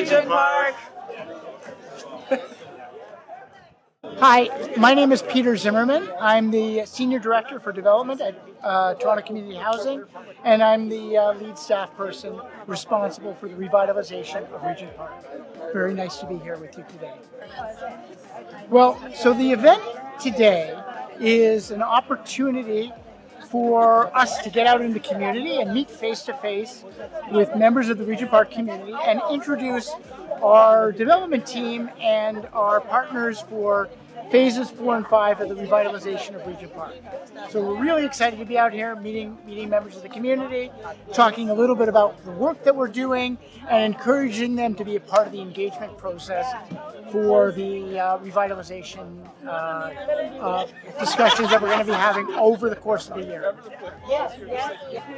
Regent Park. Hi, my name is Peter Zimmerman. I'm the Senior Director for Development at Toronto Community Housing, and I'm the lead staff person responsible for the revitalization of Regent Park. Very nice to be here with you today. Well, so the event today is an opportunity for us to get out in the community and meet face-to-face with members of the Regent Park community and introduce our development team and our partners for phases 4 and 5 of the revitalization of Regent Park. So we're really excited to be out here meeting members of the community, talking a little bit about the work that we're doing and encouraging them to be a part of the engagement process for the revitalization discussions that we're going to be having over the course of the year.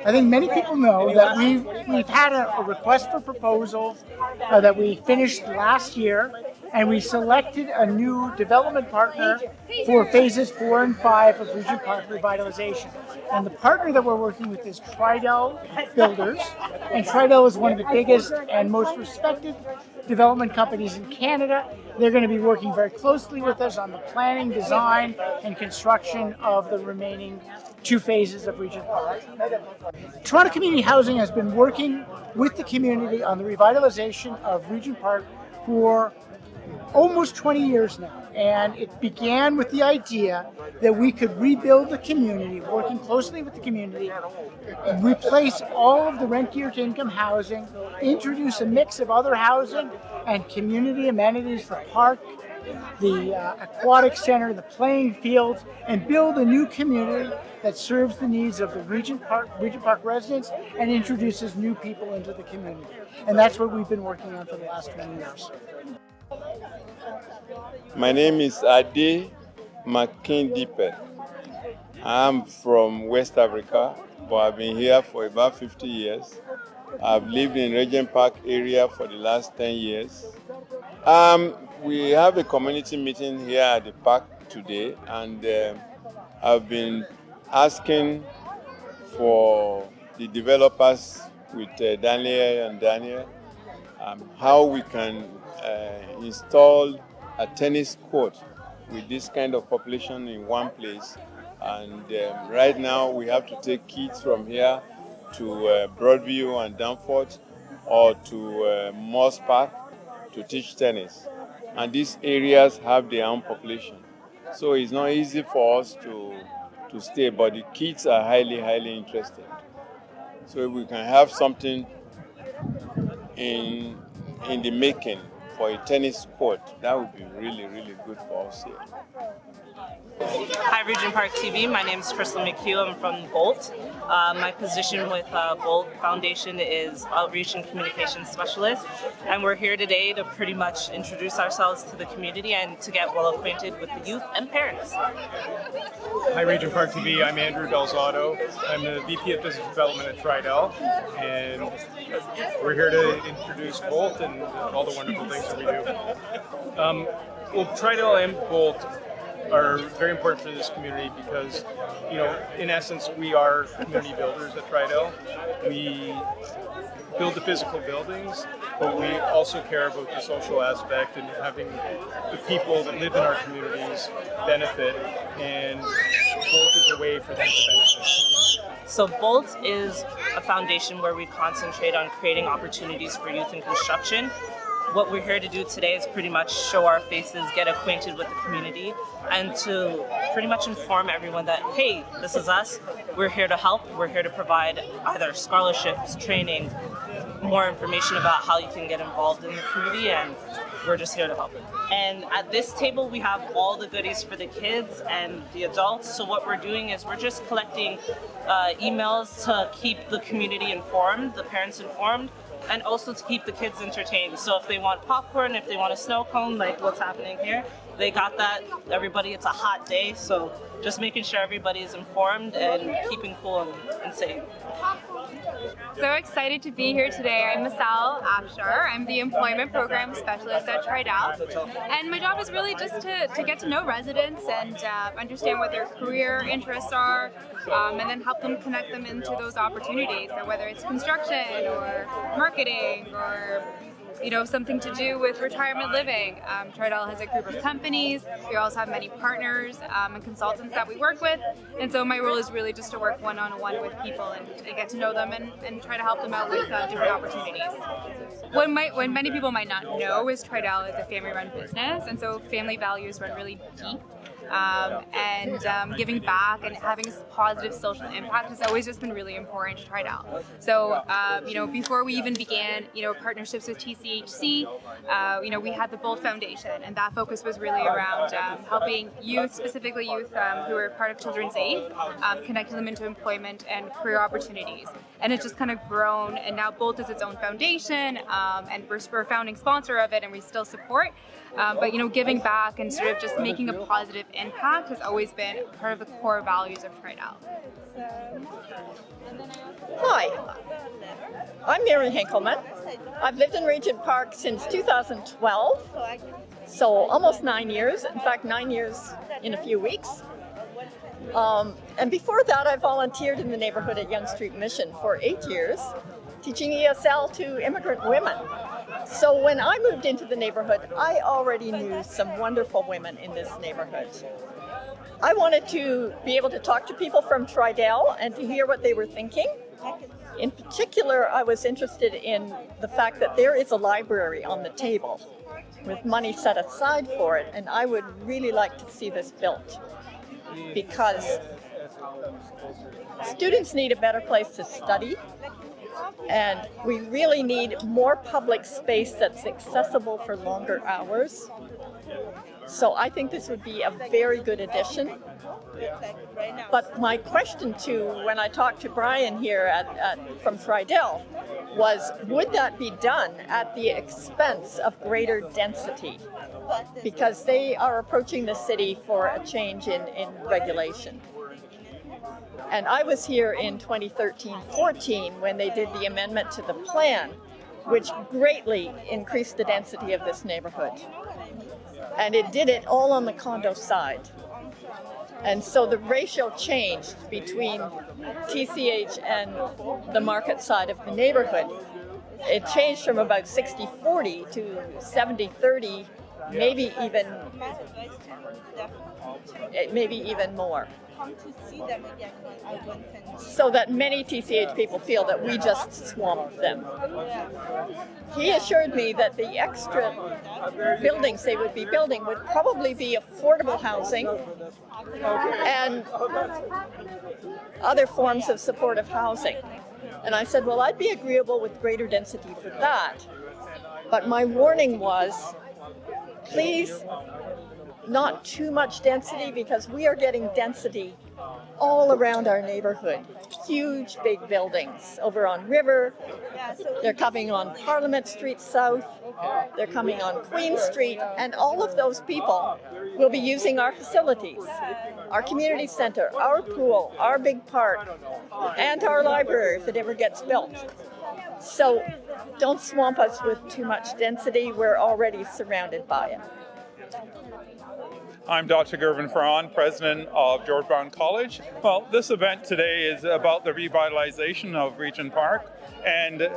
I think many people know that we've had a request for proposals that we finished last year, and we selected a new development partner for phases 4 and 5 of Regent Park Revitalization. And the partner that we're working with is Tridel Builders, and Tridel is one of the biggest and most respected development companies in Canada. They're going to be working very closely with us on the planning, design, and construction of the remaining 2 phases of Regent Park. Toronto Community Housing has been working with the community on the revitalization of Regent Park for almost 20 years now, and it began with the idea that we could rebuild the community, working closely with the community, replace all of the rent-geared income housing, introduce a mix of other housing and community amenities, the park, the aquatic center, the playing fields, and build a new community that serves the needs of the Regent Park residents and introduces new people into the community. And that's what we've been working on for the last 20 years. My name is Ade Makindipe. I'm from West Africa, but I've been here for about 50 years. I've lived in Regent Park area for the last 10 years. We have a community meeting here at the park today, and I've been asking for the developers with Daniel how we can install a tennis court with this kind of population in one place. And right now we have to take kids from here to Broadview and Danforth or to Moss Park to teach tennis. And these areas have their own population. So it's not easy for us to stay, but the kids are highly interested. So if we can have something in the making for a tennis court, that would be really good for us here. Hi, Regent Park TV. My name is Crystal McHugh. I'm from Bolt. My position with Bolt Foundation is Outreach and Communications Specialist. And we're here today to pretty much introduce ourselves to the community and to get well acquainted with the youth and parents. Hi, Regent Park TV. I'm Andrew Delzato. I'm the VP of Business Development at Tridel. And we're here to introduce Bolt and all the wonderful things that we do. Well, Tridel and Bolt are very important for this community because, in essence, we are community builders at Tridel. We build the physical buildings, but we also care about the social aspect and having the people that live in our communities benefit, and Bolt is a way for them to benefit. So Bolt is a foundation where we concentrate on creating opportunities for youth in construction. What we're here to do today is pretty much show our faces, get acquainted with the community, and to pretty much inform everyone that, hey, this is us, we're here to help, we're here to provide either scholarships, training, more information about how you can get involved in the community, and we're just here to help. And at this table, we have all the goodies for the kids and the adults. So what we're doing is we're just collecting emails to keep the community informed, the parents informed, and also to keep the kids entertained. So if they want popcorn, if they want a snow cone, like what's happening here, they got that. Everybody, it's a hot day, so just making sure everybody is informed and keeping cool and safe. So excited to be here today. I'm Masal Afshar. I'm the Employment Program Specialist at Tridel. And my job is really just to get to know residents and understand what their career interests are, and then help them connect them into those opportunities. So whether it's construction or marketing or something to do with retirement living. Tridel has a group of companies. We also have many partners and consultants that we work with. And so my role is really just to work one-on-one with people and get to know them and try to help them out with different opportunities. What many people might not know is Tridel is a family-run business, and so family values run really deep. Giving back and having a positive social impact has always just been really important to Tridel. So, before we even began, partnerships with TCHC, we had the Bolt Foundation, and that focus was really around helping youth, specifically youth who were part of Children's Aid, connecting them into employment and career opportunities. And it's just kind of grown, and now Bolt is its own foundation, and we're a founding sponsor of it, and we still support. But giving back and sort of just making a positive impact has always been part of the core values of Tridel. Hi, I'm Mary Henkelman. I've lived in Regent Park since 2012, so almost 9 years. In fact, 9 years in a few weeks. And before that, I volunteered in the neighborhood at Yonge Street Mission for 8 years, teaching ESL to immigrant women. So when I moved into the neighborhood, I already knew some wonderful women in this neighborhood. I wanted to be able to talk to people from Tridel and to hear what they were thinking. In particular, I was interested in the fact that there is a library on the table with money set aside for it, and I would really like to see this built because students need a better place to study. And we really need more public space that's accessible for longer hours. So I think this would be a very good addition. But my question when I talked to Bryan here from Tridel was, would that be done at the expense of greater density? Because they are approaching the city for a change in regulation. And I was here in 2013-14 when they did the amendment to the plan, which greatly increased the density of this neighborhood. And it did it all on the condo side. And so the ratio changed between TCH and the market side of the neighborhood. It changed from about 60-40 to 70-30, maybe even more. So that many TCH people feel that we just swamped them. He assured me that the extra buildings they would be building would probably be affordable housing and other forms of supportive housing. And I said, well, I'd be agreeable with greater density for that. But my warning was, please, not too much density, because we are getting density all around our neighborhood. Huge, big buildings over on River. They're coming on Parliament Street South. They're coming on Queen Street. And all of those people will be using our facilities, our community center, our pool, our big park, and our library if it ever gets built. So don't swamp us with too much density. We're already surrounded by it. I'm Dr. Gervin Ferron, president of George Brown College. Well, this event today is about the revitalization of Regent Park and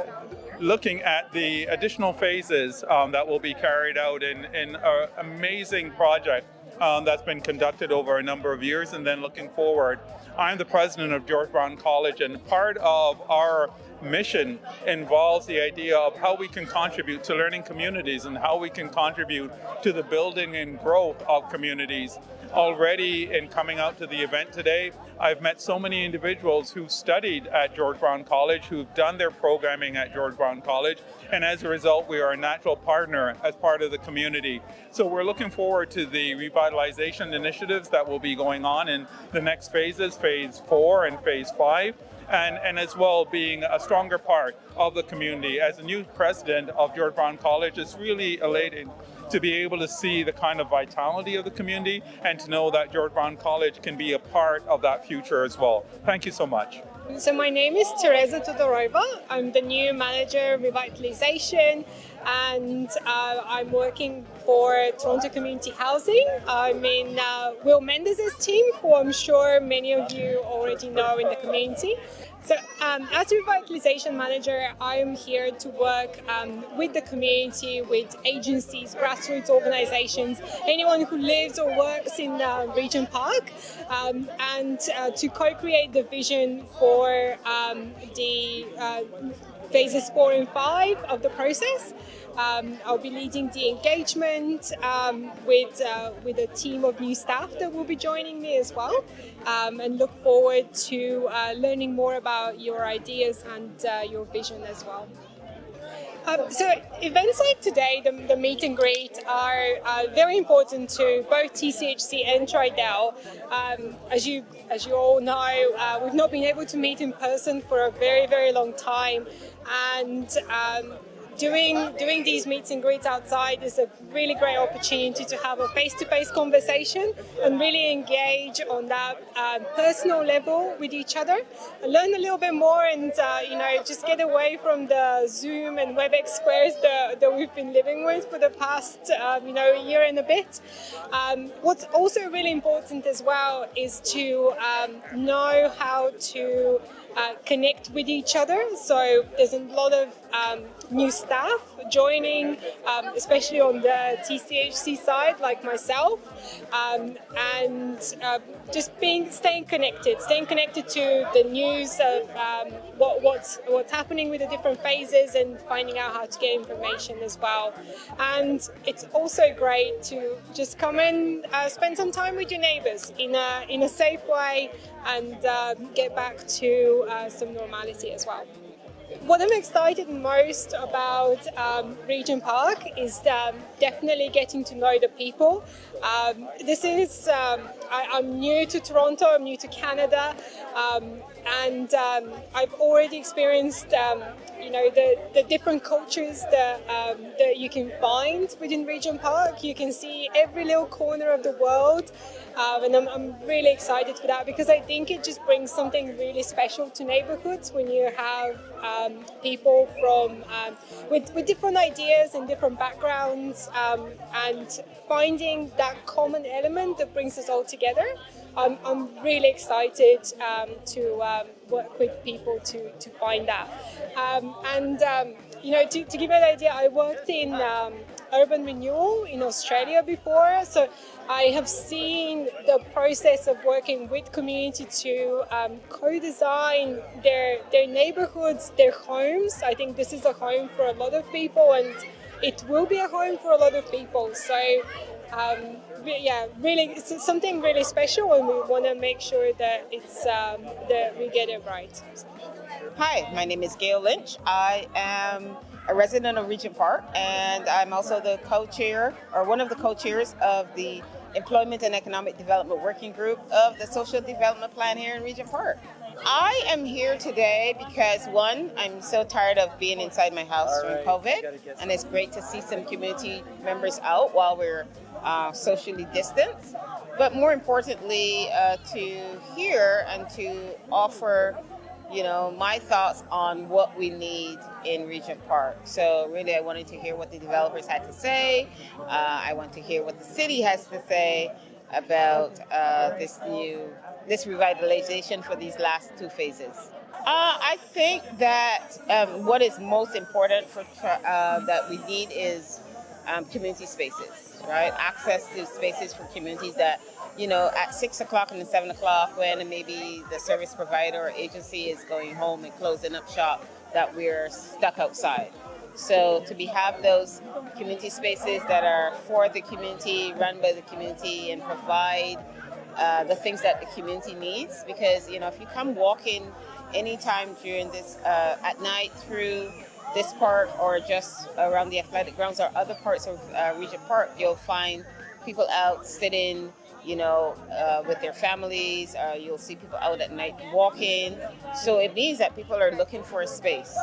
looking at the additional phases that will be carried out in an amazing project that's been conducted over a number of years, and then looking forward. I'm the president of George Brown College, and part of our mission involves the idea of how we can contribute to learning communities and how we can contribute to the building and growth of communities. Already in coming out to the event today, I've met so many individuals who studied at George Brown College, who've done their programming at George Brown College, and as a result, we are a natural partner as part of the community. So we're looking forward to the revitalization initiatives that will be going on in the next phases, phase 4 and phase 5. And as well being a stronger part of the community. As a new president of George Brown College, it's really elating to be able to see the kind of vitality of the community and to know that George Brown College can be a part of that future as well. Thank you so much. So my name is Teresa Todorova. I'm the new manager of Revitalization. and I'm working for Toronto Community Housing. I'm in Will Mendez's team, who I'm sure many of you already know in the community. So as a revitalization manager, I'm here to work with the community, with agencies, grassroots organizations, anyone who lives or works in Regent Park, and to co-create the vision for the phases 4 and 5 of the process. I'll be leading the engagement with a team of new staff that will be joining me as well, and look forward to learning more about your ideas and your vision as well. So events like today, the meet and greet, are very important to both TCHC and Tridel. As you all know, we've not been able to meet in person for a very, very long time, and doing these meets and greets outside is a really great opportunity to have a face-to-face conversation and really engage on that personal level with each other, and learn a little bit more, and just get away from the Zoom and WebEx squares that we've been living with for the past a year and a bit. What's also really important as well is to know how to connect with each other. So there's a lot of new staff joining, especially on the TCHC side, like myself, and just staying connected to the news of what's happening with the different phases, and finding out how to get information as well. And it's also great to just come and spend some time with your neighbours in a safe way, and get back to some normality as well. What I'm excited most about Regent Park is definitely getting to know the people. I'm new to Toronto, I'm new to Canada, and I've already experienced the different cultures that you can find within Regent Park. You can see every little corner of the world, and I'm really excited for that, because I think it just brings something really special to neighborhoods when you have people from with different ideas and different backgrounds, and finding that common element that brings us all together. I'm really excited to work with people to find that. To give you an idea, I worked in urban renewal in Australia before, so I have seen the process of working with community to co-design their neighborhoods, their homes. I think this is a home for a lot of people, and it will be a home for a lot of people. So really, it's something really special, and we want to make sure that that we get it right. Hi, my name is Gail Lynch. I am a resident of Regent Park, and I'm also the co-chair, or one of the co-chairs of the Employment and Economic Development Working Group of the Social Development Plan here in Regent Park. I am here today because, one, I'm so tired of being inside my house during COVID, and it's great to see some community members out while we're socially distanced. But more importantly, to hear and to offer my thoughts on what we need in Regent Park. So really, I wanted to hear what the developers had to say. I want to hear what the city has to say about this revitalization for these last 2 phases. I think that what is most important that we need is community spaces, right? Access to spaces for communities that, at 6 o'clock and 7 o'clock, when maybe the service provider or agency is going home and closing up shop, that we're stuck outside. So to have those community spaces that are for the community, run by the community, and provide the things that the community needs, because if you come walking anytime during this at night through this park, or just around the athletic grounds or other parts of Regent Park, you'll find people out sitting, with their families. You'll see people out at night walking. So it means that people are looking for a space.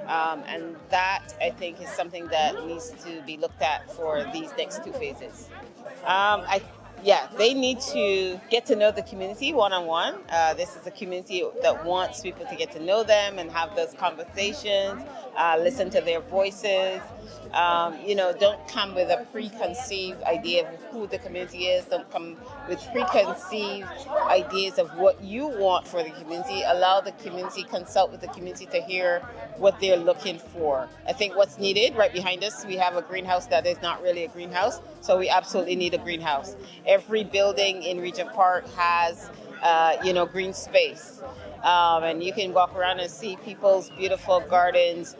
And that, I think, is something that needs to be looked at for these next 2 phases. yeah, they need to get to know the community one-on-one. This is a community that wants people to get to know them and have those conversations, listen to their voices. Don't come with a preconceived idea of who the community is. Don't come with preconceived ideas of what you want for the community. Allow the community, consult with the community to hear what they're looking for. I think what's needed right behind us, we have a greenhouse that is not really a greenhouse, so we absolutely need a greenhouse. Every building in Regent Park has, green space. And you can walk around and see people's beautiful gardens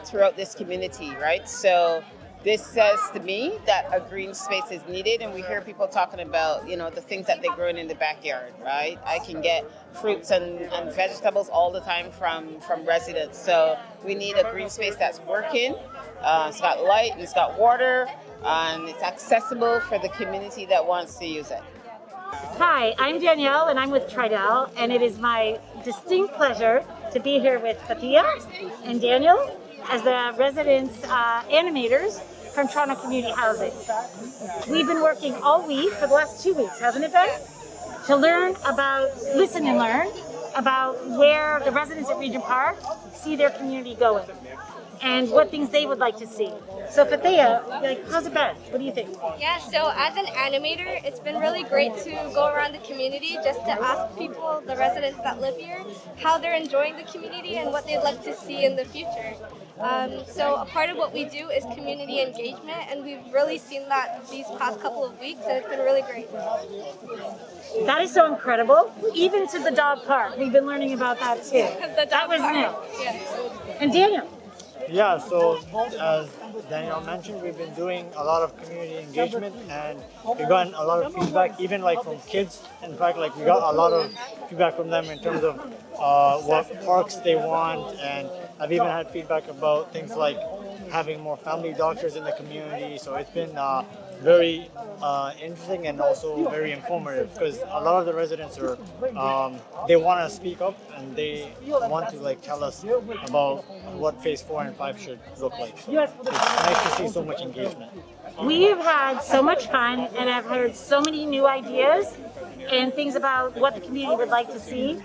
throughout this community, right? So this says to me that a green space is needed, and we hear people talking about, the things that they're growing in the backyard, right? I can get fruits and vegetables all the time from residents. So we need a green space that's working. It's got light, and it's got water, and it's accessible for the community that wants to use it. Hi, I'm Danielle and I'm with Tridel, and it is my distinct pleasure to be here with Fatia and Daniel as the residents animators from Toronto Community Housing. We've been working all week for the last 2 weeks, hasn't it been? To listen and learn about where the residents at Regent Park see their community going and what things they would like to see. So Fatia, how's it been? What do you think? Yeah, so as an animator, it's been really great to go around the community just to ask people, the residents that live here, how they're enjoying the community and what they'd like to see in the future. So a part of what we do is community engagement, and we've really seen that these past couple of weeks, and it's been really great. That is so incredible. Even to the dog park, we've been learning about that too. That was new. Yeah. And Daniel? Yeah, so as Danielle mentioned, we've been doing a lot of community engagement, and we've gotten a lot of feedback, even from kids. In fact, we got a lot of feedback from them in terms of what parks they want, and I've even had feedback about things like having more family doctors in the community. So it's been very interesting and also very informative, because a lot of the residents are they want to speak up and they want to tell us about what phase 4 and 5 should look like. So it's nice to see so much engagement. We've had so much fun, and I've heard so many new ideas and things about what the community would like to see.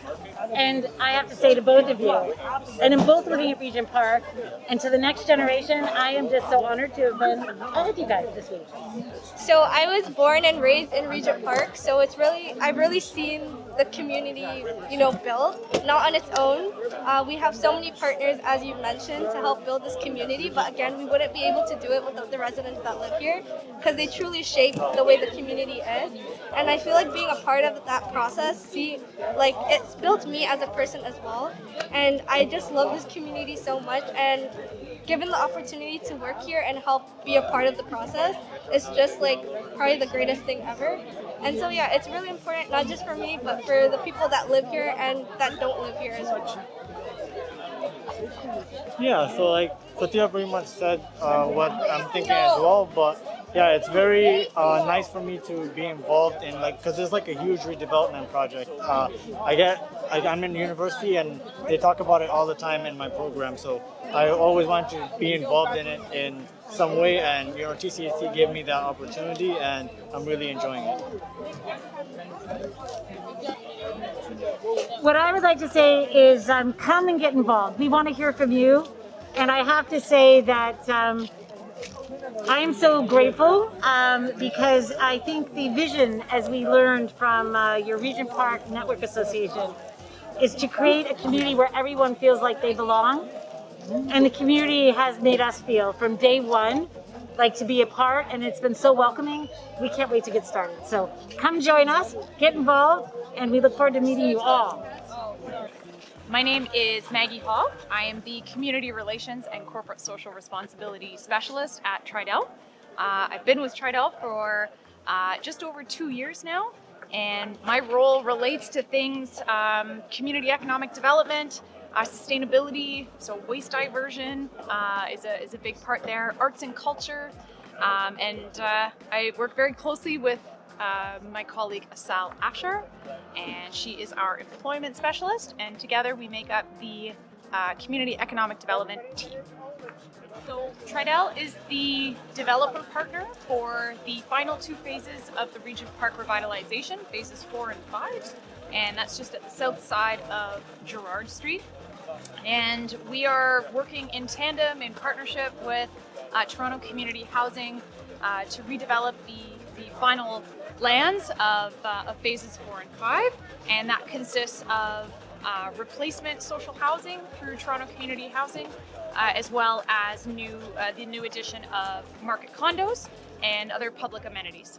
And I have to say to both of you, and in both living at Regent Park, and to the next generation, I am just so honored to have been all with you guys this week. So I was born and raised in Regent Park, so I've really seen the community, build, not on its own. We have so many partners, as you mentioned, to help build this community, but again, we wouldn't be able to do it without the residents that live here, because they truly shape the way the community is. And I feel like being a part of that process, it's built me as a person as well. And I just love this community so much, and given the opportunity to work here and help be a part of the process, it's just probably the greatest thing ever. And so yeah, it's really important, not just for me, but for the people that live here and that don't live here as well. Yeah, so Fatia pretty much said what I'm thinking as well, but yeah, it's very nice for me to be involved in because there's a huge redevelopment project. I'm in university and they talk about it all the time in my program, so I always want to be involved in it in some way, and TCHC gave me that opportunity, and I'm really enjoying it. What I would like to say is come and get involved. We want to hear from you, and I have to say that I am so grateful because I think the vision, as we learned from your Regent Park Network Association, is to create a community where everyone feels like they belong. And the community has made us feel from day one to be a part, and it's been so welcoming. We can't wait to get started. So come join us, get involved, and we look forward to meeting you all. My name is Maggie Hall. I am the Community Relations and Corporate Social Responsibility Specialist at Tridel. I've been with Tridel for just over 2 years now, and my role relates to things community economic development, sustainability, so waste diversion is a big part there, arts and culture, and I work very closely with my colleague Asal Afshar, and she is our employment specialist, and together we make up the community economic development team. So Tridel is the developer partner for the final 2 phases of the Regent Park Revitalization, phases 4 and 5, and that's just at the south side of Gerrard Street. And we are working in tandem, in partnership with Toronto Community Housing to redevelop the final lands of phases 4 and 5, and that consists of replacement social housing through Toronto Community Housing, as well as the new addition of market condos and other public amenities.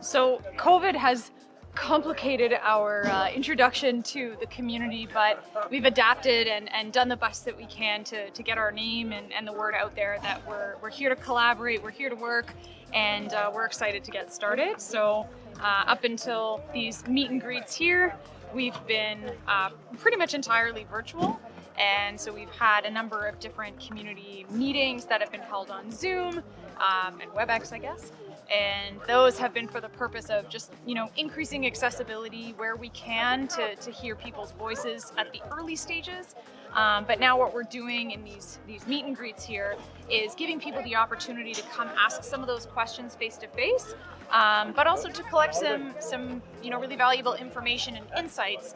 So COVID has complicated our introduction to the community, but we've adapted and done the best that we can to get our name and the word out there that we're here to collaborate, we're here to work, and we're excited to get started. So up until these meet and greets here, we've been pretty much entirely virtual. And so we've had a number of different community meetings that have been held on Zoom and WebEx, I guess. And those have been for the purpose of just, increasing accessibility where we can to hear people's voices at the early stages. But now what we're doing in these meet and greets here is giving people the opportunity to come ask some of those questions face to face, but also to collect some really valuable information and insights,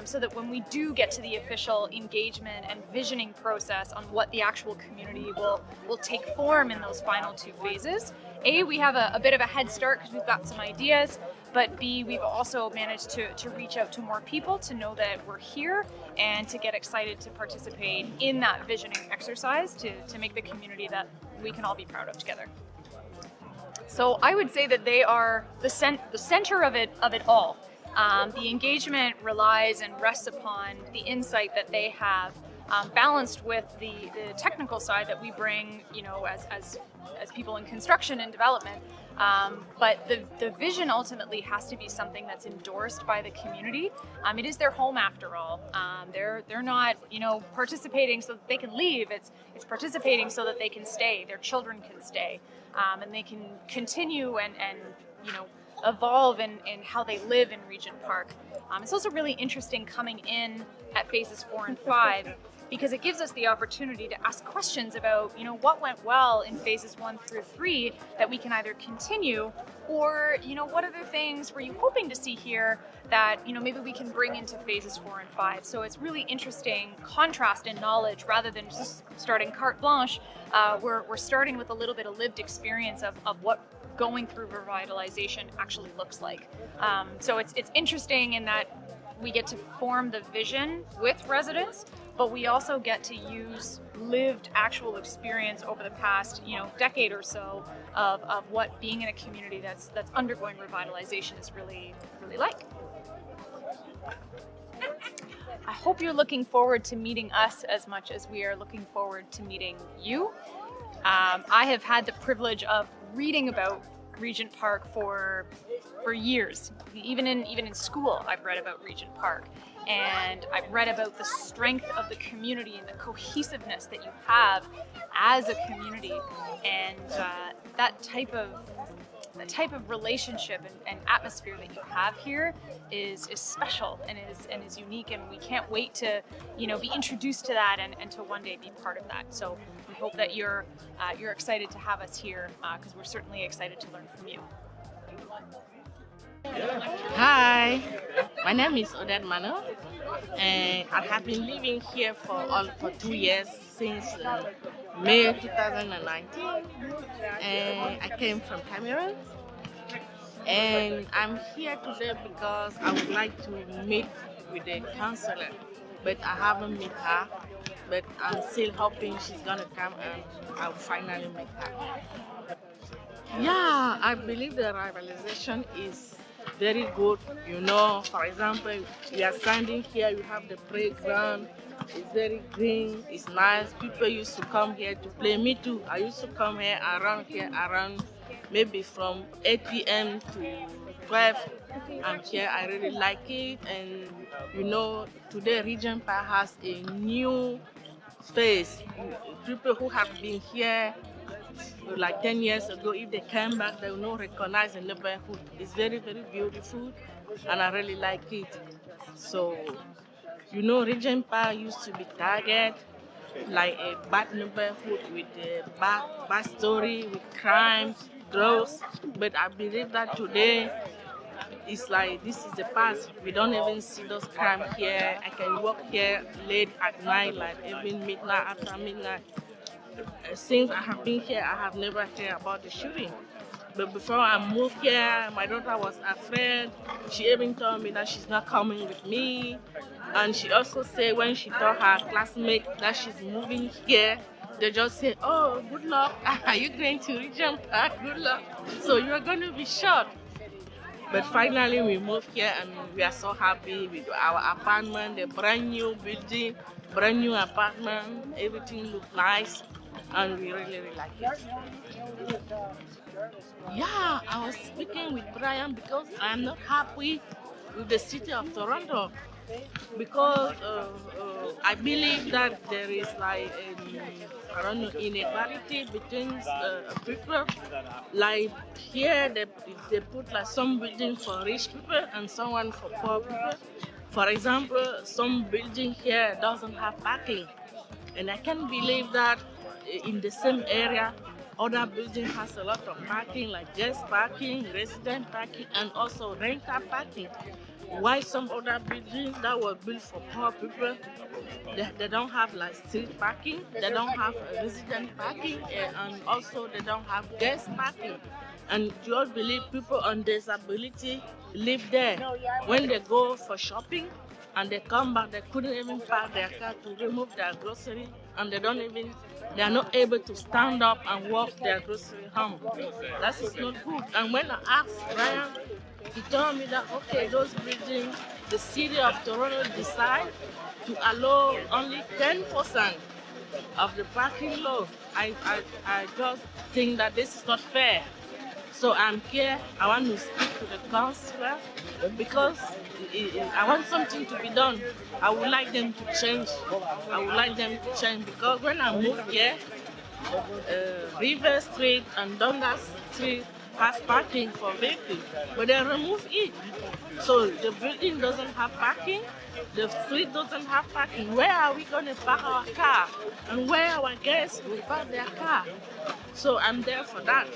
so that when we do get to the official engagement and visioning process on what the actual community will take form in those final 2 phases, A, we have a bit of a head start because we've got some ideas, but B, we've also managed to reach out to more people to know that we're here and to get excited to participate in that visioning exercise to make the community that we can all be proud of together. So I would say that they are the center of it all. The engagement relies and rests upon the insight that they have, balanced with the technical side that we bring, as people in construction and development. But the vision ultimately has to be something that's endorsed by the community. It is their home after all. They're not, participating so that they can leave. It's participating so that they can stay. Their children can stay, and they can continue and evolve in how they live in Regent Park. It's also really interesting coming in at phases 4 and 5, because it gives us the opportunity to ask questions about, what went well in phases 1 through 3 that we can either continue, or, what other things were you hoping to see here that, maybe we can bring into phases 4 and 5. So it's really interesting contrast in knowledge rather than just starting carte blanche. We're starting with a little bit of lived experience of what going through revitalization actually looks like. So it's interesting in that we get to form the vision with residents, but we also get to use lived actual experience over the past decade or so of what being in a community that's undergoing revitalization is really like. I hope you're looking forward to meeting us as much as we are looking forward to meeting you. I have had the privilege of reading about Regent Park for years. Even in school, I've read about Regent Park, and I've read about the strength of the community and the cohesiveness that you have as a community, and that type of relationship and atmosphere that you have here is special and is unique, and we can't wait to be introduced to that and to one day be part of that. So we hope that you're excited to have us here, because we're certainly excited to learn from you. Hi, my name is Odette Mano, and I have been living here for 2 years, since May 2019, and I came from Cameroon. And I'm here today because I would like to meet with the counselor, but I haven't met her. But I'm still hoping she's gonna come and I'll finally meet her. Yeah, I believe the revitalization is very good. For example, we are standing here, you have the playground, it's very green, it's nice. People used to come here to play. Me too, I used to come around maybe from 8 p.m. to 12. I'm here, I really like it. And today Regent Park has a new space. People who have been here like 10 years ago, if they came back, they will not recognize the neighborhood. It's very, very beautiful, and I really like it. So, Regent Park used to be Target, like a bad neighborhood with a bad story, with crimes, drugs. But I believe that today it's like this is the past. We don't even see those crimes here. I can walk here late at night, like even midnight, after midnight. Since I have been here, I have never heard about the shooting. But before I moved here, my daughter was afraid. She even told me that she's not coming with me. And she also said when she told her classmates that she's moving here, they just say, oh, good luck. Are you going to Regent Park? Good luck. So you're going to be shot. But finally we moved here and we are so happy with our apartment, the brand new building, brand new apartment. Everything looks nice and we really like it. Yeah, I was speaking with Bryan because I'm not happy with the city of Toronto because I believe that there is like inequality between people. Like here, they put like some building for rich people and someone for poor people. For example, some building here doesn't have parking, and I can't believe that in the same area, other building has a lot of parking, like guest parking, resident parking, and also rental parking. Why some other buildings that were built for poor people, they don't have like street parking, they don't have resident parking, and also they don't have guest parking. And do you believe people on disability live there? When they go for shopping and they come back, they couldn't even park their car to remove their grocery, and they are not able to stand up and walk their grocery home. That is not good. And when I asked Bryan, he told me that, okay, those buildings, the city of Toronto decide to allow only 10% of the parking lot. I just think that this is not fair. So I'm here, I want to speak to the councillor because I want something to be done. I would like them to change. Because when I moved here, River Street and Dundas Street has parking for vehicles, but they remove it. So the building doesn't have parking, the street doesn't have parking. Where are we going to park our car? And where our guests will park their car? So I'm there for that.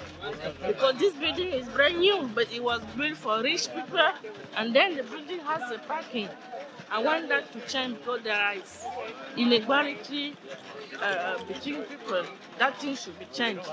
Because this building is brand new, but it was built for rich people, and then the building has the parking. I want that to change because there is inequality between people. That thing should be changed.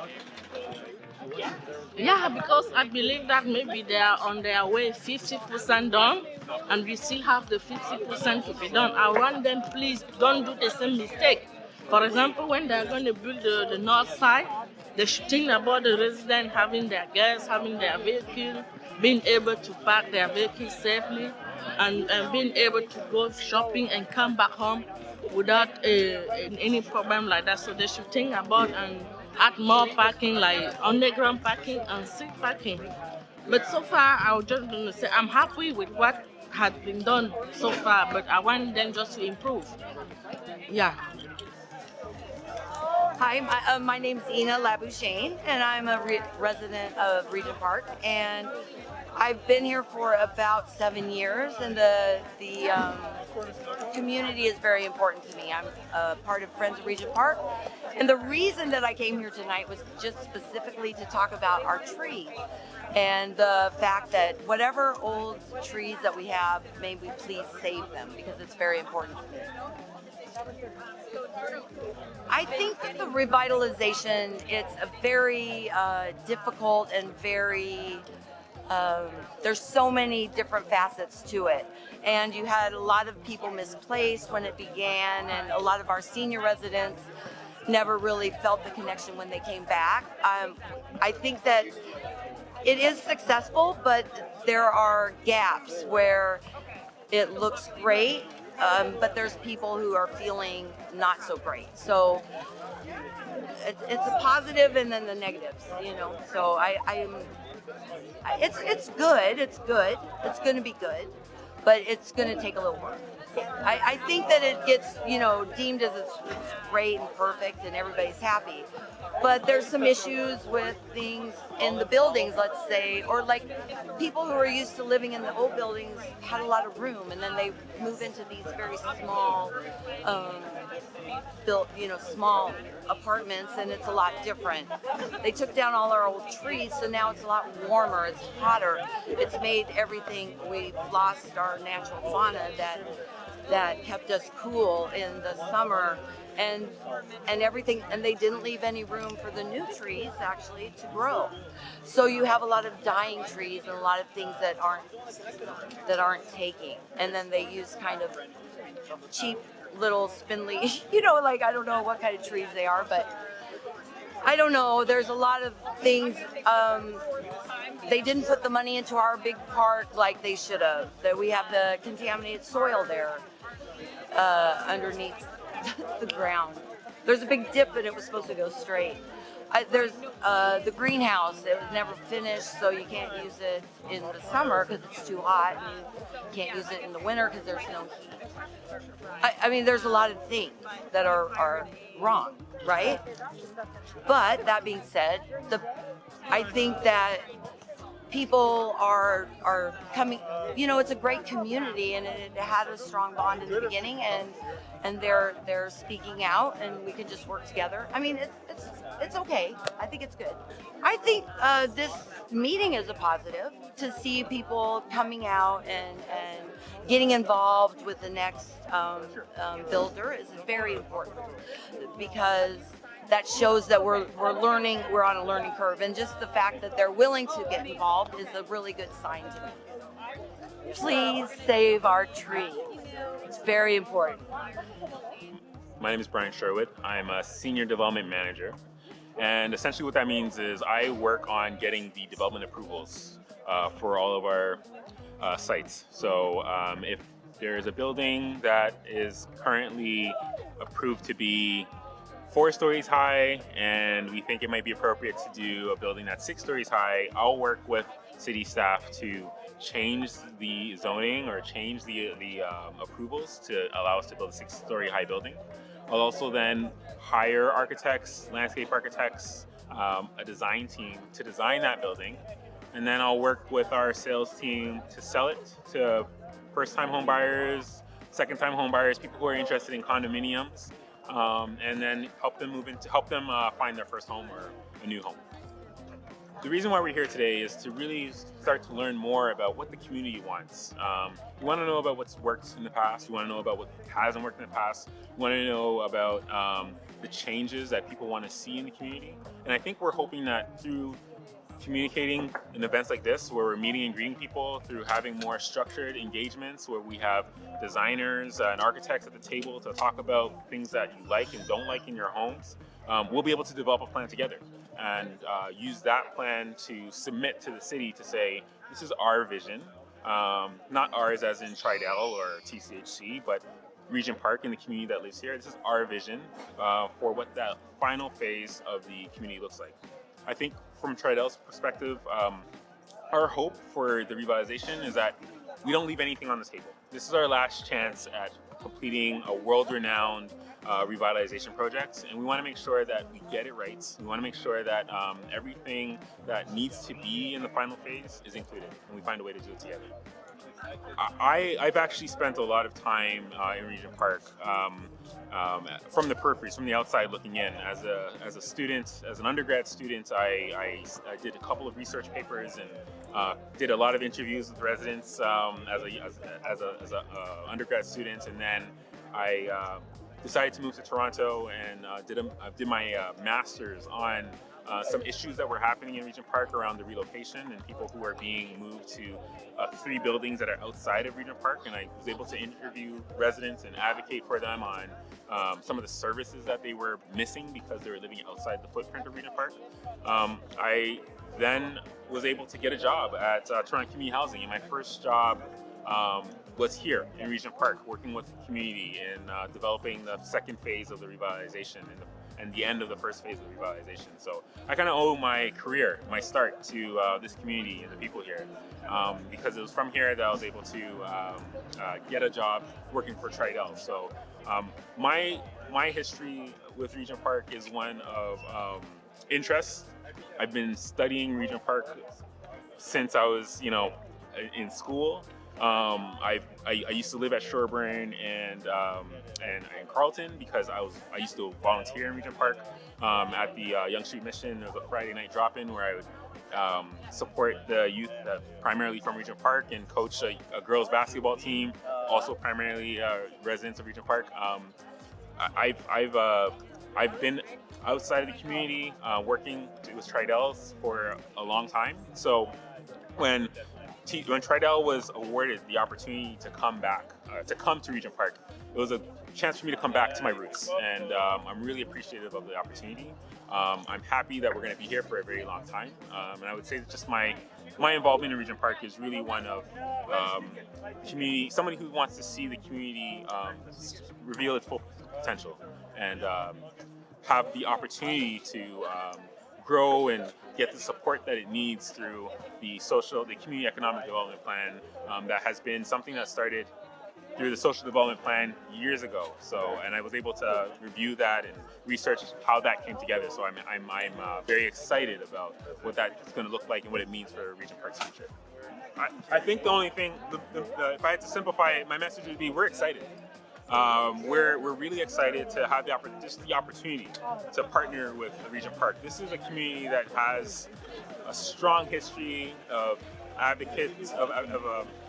Yeah, because I believe that maybe they are on their way 50% done, and we still have the 50% to be done. I want them, please, don't do the same mistake. For example, when they are going to build the north side, they should think about the residents having their gas, having their vehicle, being able to park their vehicle safely, and being able to go shopping and come back home without any problem like that. So they should think about and add more parking, like underground parking and street parking. But so far, I was just going to say I'm happy with what has been done so far, but I want them just to improve. Yeah. Hi, my name is Ina Labuschagne, and I'm a resident of Regent Park, and I've been here for about 7 years, and the community is very important to me. I'm a part of Friends of Regent Park, and the reason that I came here tonight was just specifically to talk about our trees and the fact that whatever old trees that we have, may we please save them, because it's very important to me. I think that the revitalization, it's a very difficult and very, there's so many different facets to it. And you had a lot of people misplaced when it began, and a lot of our senior residents never really felt the connection when they came back. I think that it is successful, but there are gaps where it looks great, but there's people who are feeling not so great. So it's a positive and then the negatives, you know. So it's good. It's going to be good, but it's going to take a little work. I think that it gets, you know, deemed as it's great and perfect and everybody's happy. But there's some issues with things in the buildings, let's say, or like people who are used to living in the old buildings had a lot of room, and then they move into these very small, small apartments, and it's a lot different. They took down all our old trees, so now it's a lot warmer, it's hotter. It's made everything, we've lost our natural fauna that kept us cool in the summer, and everything, and they didn't leave any room for the new trees actually to grow. So you have a lot of dying trees and a lot of things that aren't taking, and then they use kind of cheap little spindly, like I don't know what kind of trees they are, but I don't know. There's a lot of things. They didn't put the money into our big park like they should have. That we have the contaminated soil there underneath the ground. There's a big dip and it was supposed to go straight. There's the greenhouse. It was never finished, so you can't use it in the summer because it's too hot, and you can't use it in the winter because there's no heat. I mean, there's a lot of things that are wrong, right? But that being said, I think that people are coming, it's a great community, and it had a strong bond in the beginning, and they're speaking out, and we can just work together. I mean, it's okay. I think it's good. I think this meeting is a positive. To see people coming out and getting involved with the next builder is very important, because that shows that we're learning, we're on a learning curve, and just the fact that they're willing to get involved is a really good sign to me. Please save our trees. It's very important. My name is Bryan Sherwood. I'm a senior development manager, and essentially what that means is I work on getting the development approvals for all of our sites. So if there is a building that is currently approved to be 4 stories high, and we think it might be appropriate to do a building that's 6 stories high, I'll work with city staff to change the zoning or change the approvals to allow us to build a 6-story high building. I'll also then hire architects, landscape architects, a design team to design that building, and then I'll work with our sales team to sell it to first-time home buyers, second-time home buyers, people who are interested in condominiums, and then help them find their first home or a new home. The reason why we're here today is to really start to learn more about what the community wants. We want to know about what's worked in the past. We want to know about what hasn't worked in the past. We want to know about the changes that people want to see in the community. And I think we're hoping that through communicating in events like this, where we're meeting and greeting people, through having more structured engagements where we have designers and architects at the table to talk about things that you like and don't like in your homes, we'll be able to develop a plan together and use that plan to submit to the city to say, this is our vision, not ours as in Tridel or TCHC, but Regent Park and the community that lives here. This is our vision for what that final phase of the community looks like. I think from Tridel's perspective, our hope for the revitalization is that we don't leave anything on the table. This is our last chance at completing a world-renowned revitalization project, and we want to make sure that we get it right. We want to make sure that everything that needs to be in the final phase is included, and we find a way to do it together. I've actually spent a lot of time in Regent Park from the peripheries, from the outside looking in. As a student, as an undergrad student, I did a couple of research papers and did a lot of interviews with residents as a undergrad student, and then I decided to move to Toronto and did my master's on some issues that were happening in Regent Park around the relocation and people who are being moved to 3 buildings that are outside of Regent Park, and I was able to interview residents and advocate for them on some of the services that they were missing because they were living outside the footprint of Regent Park. I then was able to get a job at Toronto Community Housing, and my first job was here in Regent Park, working with the community in developing the second phase of the revitalization and the end of the first phase of the revitalization. So I kind of owe my career, my start, to this community and the people here, because it was from here that I was able to get a job working for Tridel. So my history with Regent Park is one of interests. I've been studying Regent Park since I was, in school. I used to live at Shoreburn and Carlton because I used to volunteer in Regent Park at the Young Street Mission. There was a Friday night drop-in where I would support the youth primarily from Regent Park and coach a girls basketball team, also primarily residents of Regent Park. I've been outside of the community working with Tridels for a long time. So when Tridel was awarded the opportunity to come back, to come to Regent Park, it was a chance for me to come back to my roots, and I'm really appreciative of the opportunity. I'm happy that we're going to be here for a very long time, and I would say that just my involvement in Regent Park is really one of community, somebody who wants to see the community reveal its full potential and have the opportunity to grow and get the support that it needs through the community economic development plan that has been something that started through the social development plan years ago. So, and I was able to review that and research how that came together. So I'm very excited about what that's going to look like and what it means for Regent Park's future. I think the only thing, if I had to simplify it, my message would be we're excited. We're really excited to have the opportunity to partner with Regent Park. This is a community that has a strong history of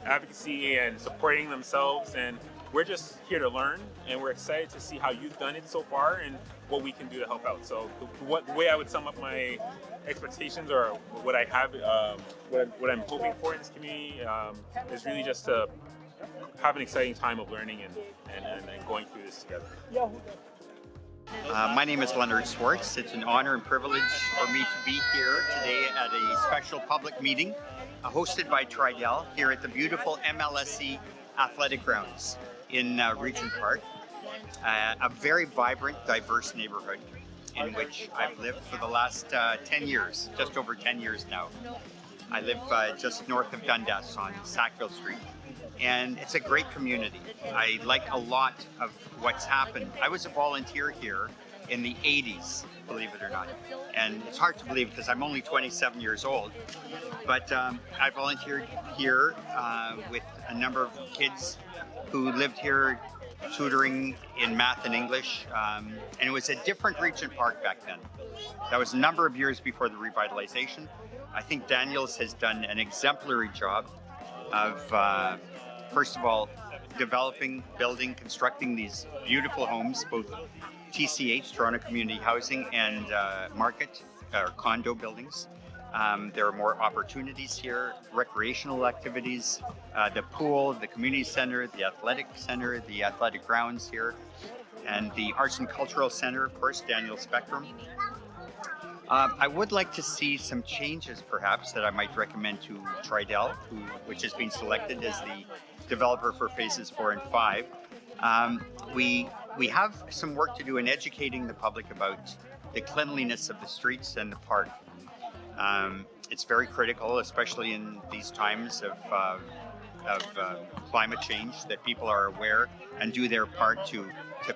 advocacy and supporting themselves, and we're just here to learn, and we're excited to see how you've done it so far and what we can do to help out. So the way I would sum up my expectations or what I have, what I'm hoping for in this community is really just to have an exciting time of learning and going through this together. My name is Leonard Swartz. It's an honor and privilege for me to be here today at a special public meeting hosted by Tridel here at the beautiful MLSE athletic grounds in Regent Park. A very vibrant, diverse neighborhood in which I've lived for the last 10 years, just over 10 years now. I live just north of Dundas on Sackville Street. And it's a great community. I like a lot of what's happened. I was a volunteer here in the 80s, believe it or not. And it's hard to believe because I'm only 27 years old. But I volunteered here with a number of kids who lived here tutoring in math and English. And it was a different Regent Park back then. That was a number of years before the revitalization. I think Daniels has done an exemplary job of first of all, developing, building, constructing these beautiful homes, both TCH, Toronto Community Housing, and market or condo buildings. There are more opportunities here, recreational activities, the pool, the community center, the athletic grounds here, and the Arts and Cultural Center, of course, Daniel Spectrum. I would like to see some changes, perhaps, that I might recommend to Tridel, which has been selected as the developer for phases 4 and 5. We have some work to do in educating the public about the cleanliness of the streets and the park. It's very critical, especially in these times of climate change, that people are aware and do their part to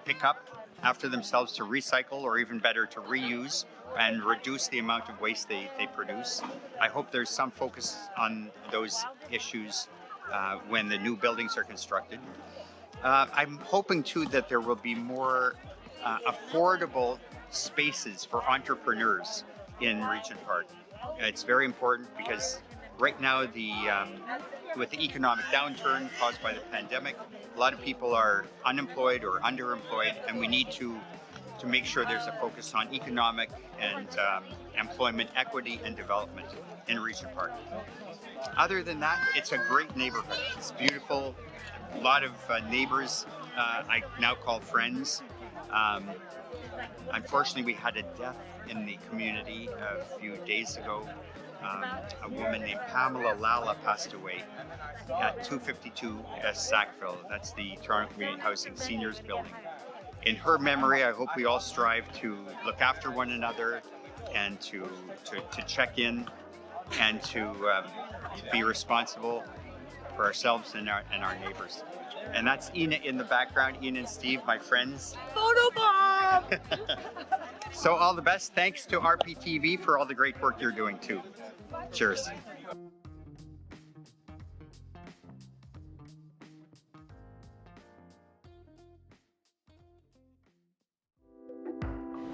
pick up after themselves, to recycle, or even better, to reuse and reduce the amount of waste they produce. I hope there's some focus on those issues when the new buildings are constructed. I'm hoping too that there will be more affordable spaces for entrepreneurs in Regent Park. It's very important because right now, with the economic downturn caused by the pandemic, a lot of people are unemployed or underemployed, and we need to make sure there's a focus on economic and employment equity and development in Regent Park. Other than that, it's a great neighborhood. It's beautiful. A lot of neighbors I now call friends. Unfortunately, we had a death in the community a few days ago. A woman named Pamela Lala passed away at 252 West Sackville. That's the Toronto Community Housing Seniors Building. In her memory, I hope we all strive to look after one another and to check in and to be responsible for ourselves and our neighbors. And that's Ina in the background, Ina and Steve, my friends. Photobomb! So all the best. Thanks to rptv for all the great work you're doing too. Cheers.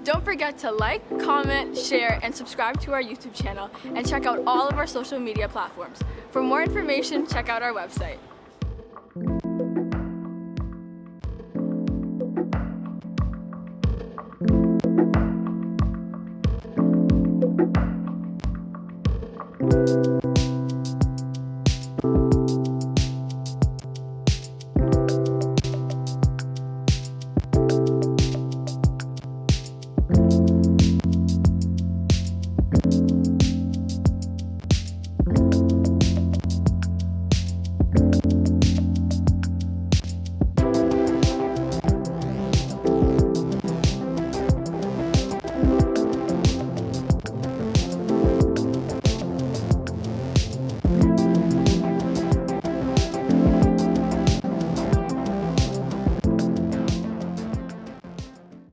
Don't forget to like, comment, share, and subscribe to our YouTube channel, and check out all of our social media platforms. For more information, check out our website.